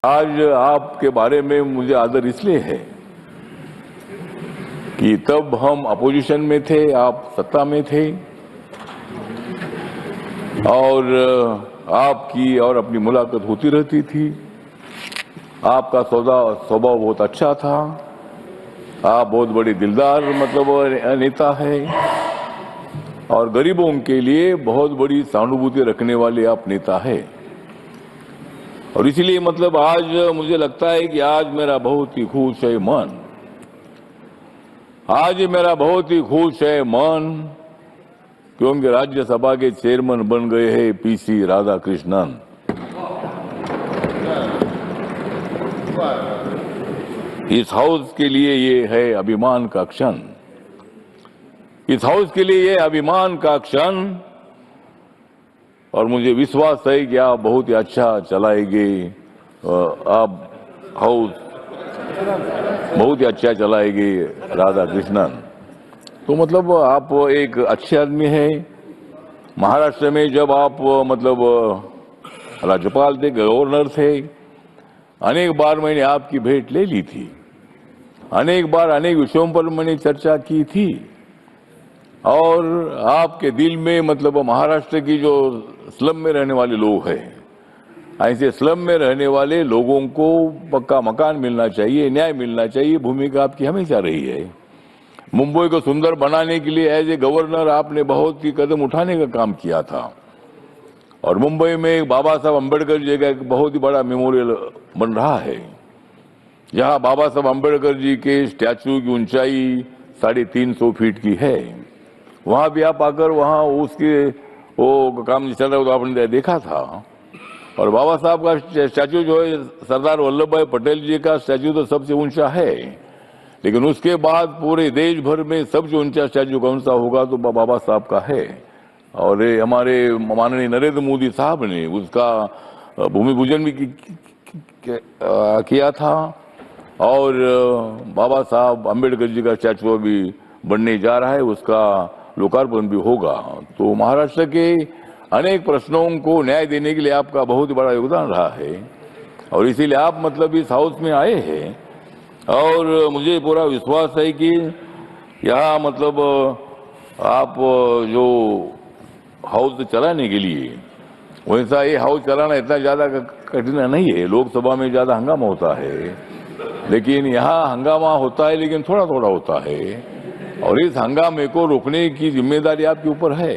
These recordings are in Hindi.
आज आपके बारे में मुझे आदर इसलिए है कि तब हम अपोजिशन में थे, आप सत्ता में थे और आपकी और अपनी मुलाकात होती रहती थी। आपका स्वभाव बहुत अच्छा था। आप बहुत बड़े दिलदार नेता है और गरीबों के लिए बहुत बड़ी सहानुभूति रखने वाले आप नेता है। और इसीलिए आज मुझे लगता है कि आज मेरा बहुत ही खुश है मन, आज मेरा बहुत ही खुश है मन, क्योंकि राज्यसभा के चेयरमैन बन गए हैं पीसी राधाकृष्णन। इस हाउस के लिए ये है अभिमान का क्षण, इस हाउस के लिए ये अभिमान का क्षण। और मुझे विश्वास है कि आप बहुत ही अच्छा चलाएंगे, आप हाउस बहुत ही अच्छा चलाएंगे राधाकृष्णन। तो आप एक अच्छे आदमी है। महाराष्ट्र में जब आप राज्यपाल थे, गवर्नर थे, अनेक बार मैंने आपकी भेंट ले ली थी, अनेक बार अनेक विषयों पर मैंने चर्चा की थी। और आपके दिल में महाराष्ट्र की जो स्लम में रहने वाले लोग हैं, ऐसे स्लम में रहने वाले लोगों को पक्का मकान मिलना चाहिए, न्याय मिलना चाहिए, भूमिका आपकी हमेशा रही है। मुंबई को सुंदर बनाने के लिए एज ए गवर्नर आपने बहुत ही कदम उठाने का काम किया था। और मुंबई में बाबा साहब अम्बेडकर जी का एक बहुत ही बड़ा मेमोरियल बन रहा है, जहां बाबा साहब अम्बेडकर जी के स्टैचू की ऊंचाई 350 फीट की है। वहां भी आप आकर वहां उसके वो काम चल रहा, तो आपने देखा था। और बाबा साहब का स्टैचू जो है, सरदार वल्लभ भाई पटेल जी का स्टैचू तो सबसे ऊंचा है, लेकिन उसके बाद पूरे देश भर में सबसे ऊंचा स्टैचू कौन सा होगा, तो बाबा साहब का है। और हमारे माननीय नरेंद्र मोदी साहब ने उसका भूमि पूजन भी किया था। और बाबा साहब अम्बेडकर जी का स्टैचू भी बनने जा रहा है, उसका लोकार्पण भी होगा। तो महाराष्ट्र के अनेक प्रश्नों को न्याय देने के लिए आपका बहुत बड़ा योगदान रहा है और इसीलिए आप इस हाउस में आए हैं। और मुझे पूरा विश्वास है कि यहाँ आप जो हाउस चलाने के लिए, वैसा ये हाउस चलाना इतना ज्यादा कठिन नहीं है। लोकसभा में ज्यादा हंगामा होता है, लेकिन यहाँ हंगामा होता है लेकिन थोड़ा थोड़ा होता है। और इस हंगामे को रोकने की जिम्मेदारी आपके ऊपर है।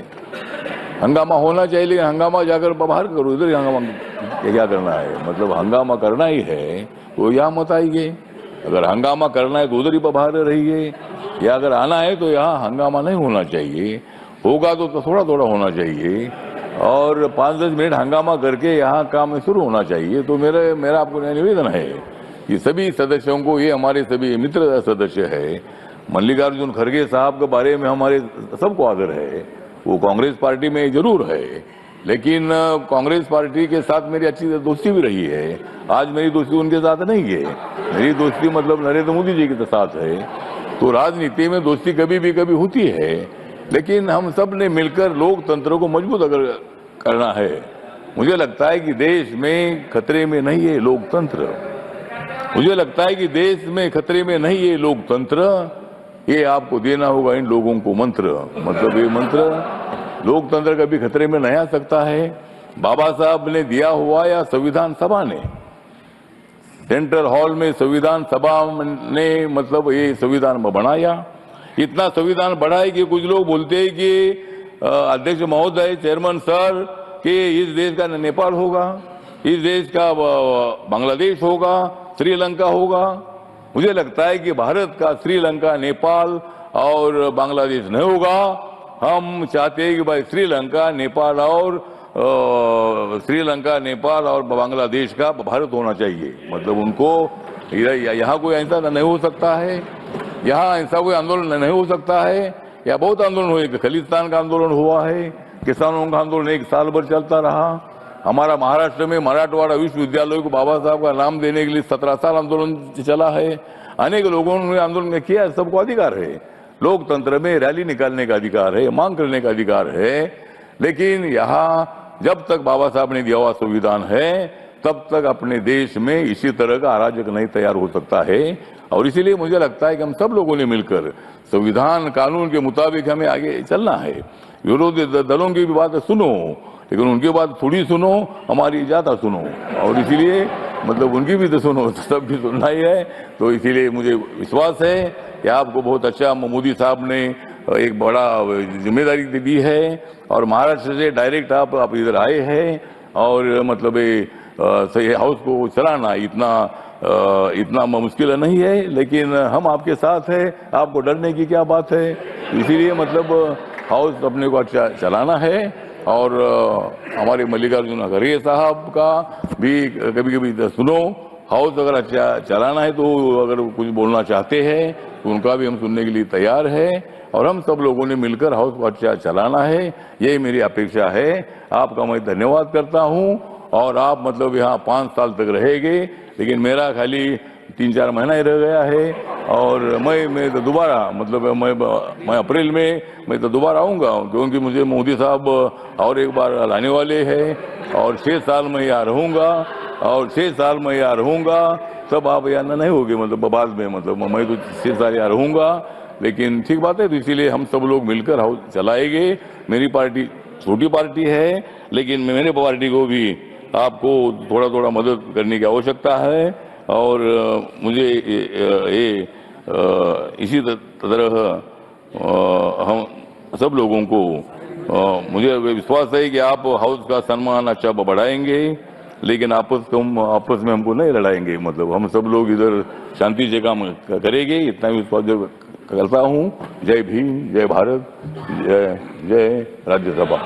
हंगामा होना चाहिए, लेकिन हंगामा जाकर बाहर करो, इधर हंगामा क्या करना है। हंगामा करना ही है तो यहाँ मत आइए। अगर हंगामा करना है तो उधर ही बाहर रहिए, या अगर आना है तो यहाँ हंगामा नहीं होना चाहिए। होगा तो थोड़ा थोड़ा होना चाहिए और 5-10 मिनट हंगामा करके यहाँ काम शुरू होना चाहिए। तो मेरा आपको निवेदन है कि सभी सदस्यों को, ये हमारे सभी मित्र सदस्य है, मल्लिकार्जुन खड़गे साहब के बारे में हमारे सबको आदर है। वो कांग्रेस पार्टी में जरूर है, लेकिन कांग्रेस पार्टी के साथ मेरी अच्छी दोस्ती भी रही है। आज मेरी दोस्ती उनके साथ नहीं है, मेरी दोस्ती नरेंद्र मोदी जी के साथ है। तो राजनीति में दोस्ती कभी होती है, लेकिन हम सब ने मिलकर लोकतंत्र को मजबूत अगर करना है। मुझे लगता है कि देश में खतरे में नहीं है लोकतंत्र, मुझे लगता है कि देश में खतरे में नहीं है लोकतंत्र। ये आपको देना होगा इन लोगों को मंत्र, ये मंत्र, लोकतंत्र कभी खतरे में नहीं आ सकता है। बाबा साहब ने दिया हुआ या संविधान सभा ने, सेंट्रल हॉल में संविधान सभा ने ये संविधान बनाया। इतना संविधान बढ़ा है कि कुछ लोग बोलते हैं कि अध्यक्ष महोदय, चेयरमैन सर, कि इस देश का नेपाल होगा, इस देश का बांग्लादेश होगा, श्रीलंका होगा। मुझे लगता है कि भारत का श्रीलंका, नेपाल और बांग्लादेश नहीं होगा। हम चाहते हैं कि भाई श्रीलंका, नेपाल और बांग्लादेश का भारत होना चाहिए। उनको यहाँ कोई ऐसा नहीं हो सकता है, यहाँ ऐसा कोई आंदोलन नहीं हो सकता है। या बहुत आंदोलन हुए, खलिस्तान का आंदोलन हुआ है, किसानों का आंदोलन 1 साल भर चलता रहा। हमारा महाराष्ट्र में मराठवाड़ा विश्वविद्यालय को बाबा साहब का नाम देने के लिए 17 साल आंदोलन चला है। अनेक लोगों ने आंदोलन किया, सबको अधिकार है। लोकतंत्र में रैली निकालने का अधिकार है, मांग करने का अधिकार है। लेकिन यहाँ जब तक बाबा साहब ने दिया हुआ संविधान है, तब तक अपने देश में इसी तरह का अराजक नहीं तैयार हो सकता है। और इसीलिए मुझे लगता है कि हम सब लोगों ने मिलकर संविधान कानून के मुताबिक हमें आगे चलना है। विरोधी दलों की भी बात सुनो, लेकिन उनकी बात थोड़ी सुनो, हमारी ज्यादा सुनो। और इसीलिए मतलब उनकी भी तो सुनो, तो सबकी सुनना ही है। तो इसीलिए मुझे विश्वास है कि आपको बहुत अच्छा मोदी साहब ने एक बड़ा जिम्मेदारी दी है और महाराष्ट्र से डायरेक्ट आप इधर आए हैं और मतलब सही हाउस को चलाना इतना मुश्किल नहीं है, लेकिन हम आपके साथ हैं, आपको डरने की क्या बात है। इसीलिए मतलब हाउस अपने को अच्छा चलाना है। और हमारे मल्लिकार्जुन खड़गे साहब का भी कभी कभी सुनो, हाउस अगर अच्छा चलाना है तो अगर कुछ बोलना चाहते हैं तो उनका भी हम सुनने के लिए तैयार है। और हम सब लोगों ने मिलकर हाउस को अच्छा चलाना है, यही मेरी अपेक्षा है। आपका मैं धन्यवाद करता हूं। और आप मतलब यहाँ 5 साल तक रहेंगे, लेकिन मेरा खाली 3-4 महीना ही रह गया है। और मैं तो दोबारा मतलब मैं अप्रैल में मैं तो दोबारा आऊँगा, क्योंकि मुझे मोदी साहब और एक बार लाने वाले हैं। और 6 साल में यहाँ रहूँगा, और 6 साल में यहाँ रहूँगा, तब आप यहाँ नहीं होगे मतलब बाद में, मतलब मैं तो 6 साल यहाँ रहूँगा। लेकिन ठीक बात है, तो इसीलिए हम सब लोग मिलकर हाउस चलाएंगे। मेरी पार्टी छोटी पार्टी है, लेकिन मेरे पार्टी को भी आपको थोड़ा थोड़ा मदद करने की आवश्यकता है। और मुझे इसी तरह हम सब लोगों को मुझे विश्वास है कि आप हाउस का सम्मान अच्छा बढ़ाएंगे, लेकिन आपस में हमको नहीं लड़ाएंगे। मतलब हम सब लोग इधर शांति से काम करेंगे, इतना विश्वास करता हूँ। जय भीम, जय भारत, जय राज्यसभा।